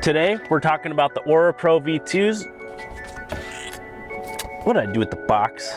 Today, we're talking about the Aura Pro V2s. What did I do with the box?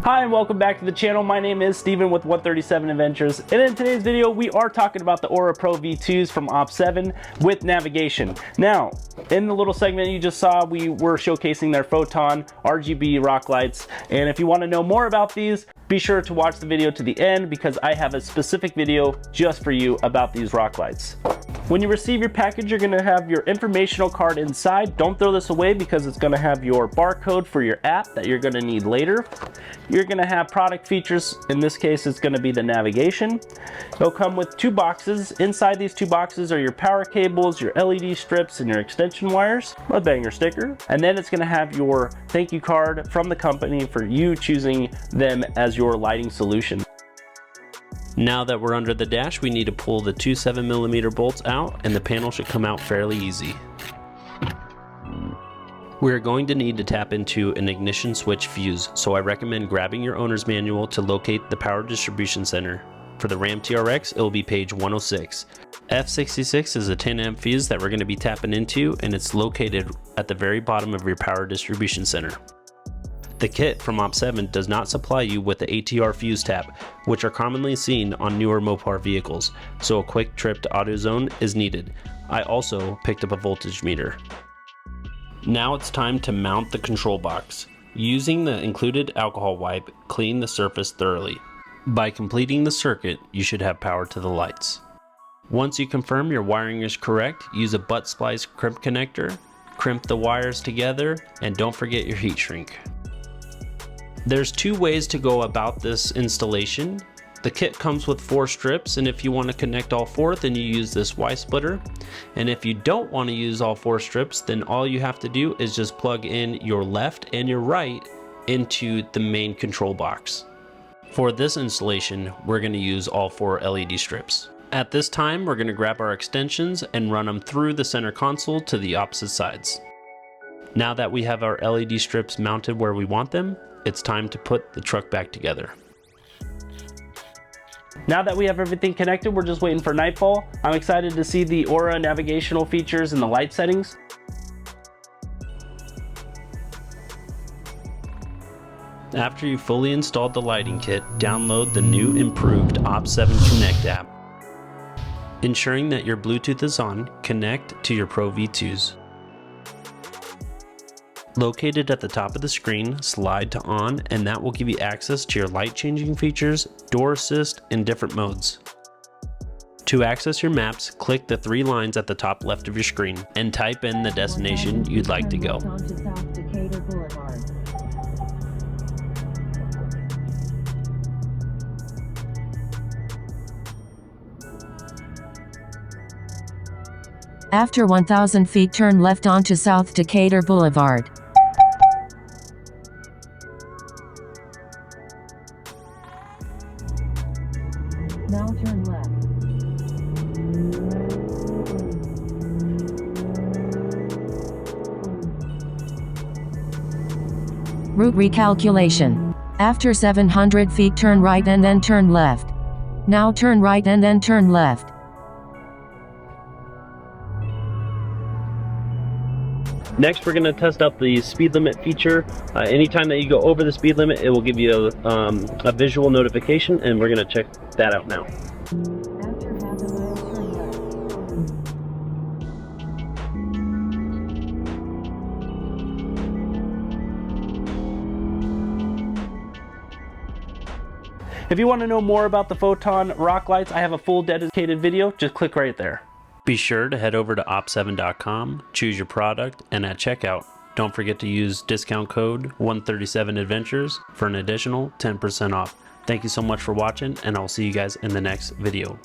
Hi and welcome back to the channel. My name is Steven with 137 Adventures, and in today's video we are talking about the Aura Pro V2s from OP7 with navigation. Now, in the little segment you just saw, we were showcasing their Photon RGB rock lights, and if you want to know more about these, be sure to watch the video to the end because I have a specific video just for you about these rock lights. When you receive your package, you're going to have your informational card inside. Don't throw this away because it's going to have your barcode for your app that you're going to need later. You're going to have product features. In this case, it's going to be the navigation. It'll come with two boxes. Inside these two boxes are your power cables, your LED strips, and your extension wires, a banger sticker. And then it's going to have your thank you card from the company for you choosing them as your lighting solution. Now that we're under the dash, we need to pull the two 7mm bolts out, and the panel should come out fairly easy. We're going to need to tap into an ignition switch fuse, so I recommend grabbing your owner's manual to locate the power distribution center. For the ramtrx, it will be page 106. F66 is a 10 amp fuse that we're going to be tapping into, and it's located at the very bottom of your power distribution center. The kit from OP7 does not supply you with the ATR fuse tap, which are commonly seen on newer Mopar vehicles, so a quick trip to AutoZone is needed. I also picked up a voltage meter. Now it's time to mount the control box. Using the included alcohol wipe, clean the surface thoroughly. By completing the circuit, you should have power to the lights. Once you confirm your wiring is correct, use a butt splice crimp connector, crimp the wires together, and don't forget your heat shrink. There's two ways to go about this installation. The kit comes with 4 strips, and if you want to connect all 4, then you use this Y splitter. And if you don't want to use all 4 strips, then all you have to do is just plug in your left and your right into the main control box. For this installation, we're going to use all 4 LED strips. At this time, we're going to grab our extensions and run them through the center console to the opposite sides. Now that we have our LED strips mounted where we want them, it's time to put the truck back together. Now that we have everything connected, we're just waiting for nightfall. I'm excited to see the Aura navigational features and the light settings. After you fully installed the lighting kit, download the new improved OP7 Connect app. Ensuring that your Bluetooth is on, connect to your Pro V2s. Located at the top of the screen, slide to on, and that will give you access to your light changing features, door assist, and different modes. To access your maps, click the 3 lines at the top left of your screen and type in the destination you'd like to go. After 1,000 feet, turn left onto South Decatur Boulevard. Now turn left. Route recalculation. After 700 feet, turn right and then turn left. Now turn right and then turn left. Next, we're going to test out the speed limit feature. Anytime that you go over the speed limit, it will give you a visual notification, and we're going to check that out now. If you want to know more about the Photon rock lights, I have a full dedicated video. Just click right there. Be sure to head over to op7.com, choose your product, and at checkout, don't forget to use discount code 137adventures for an additional 10% off. Thank you so much for watching, and I'll see you guys in the next video.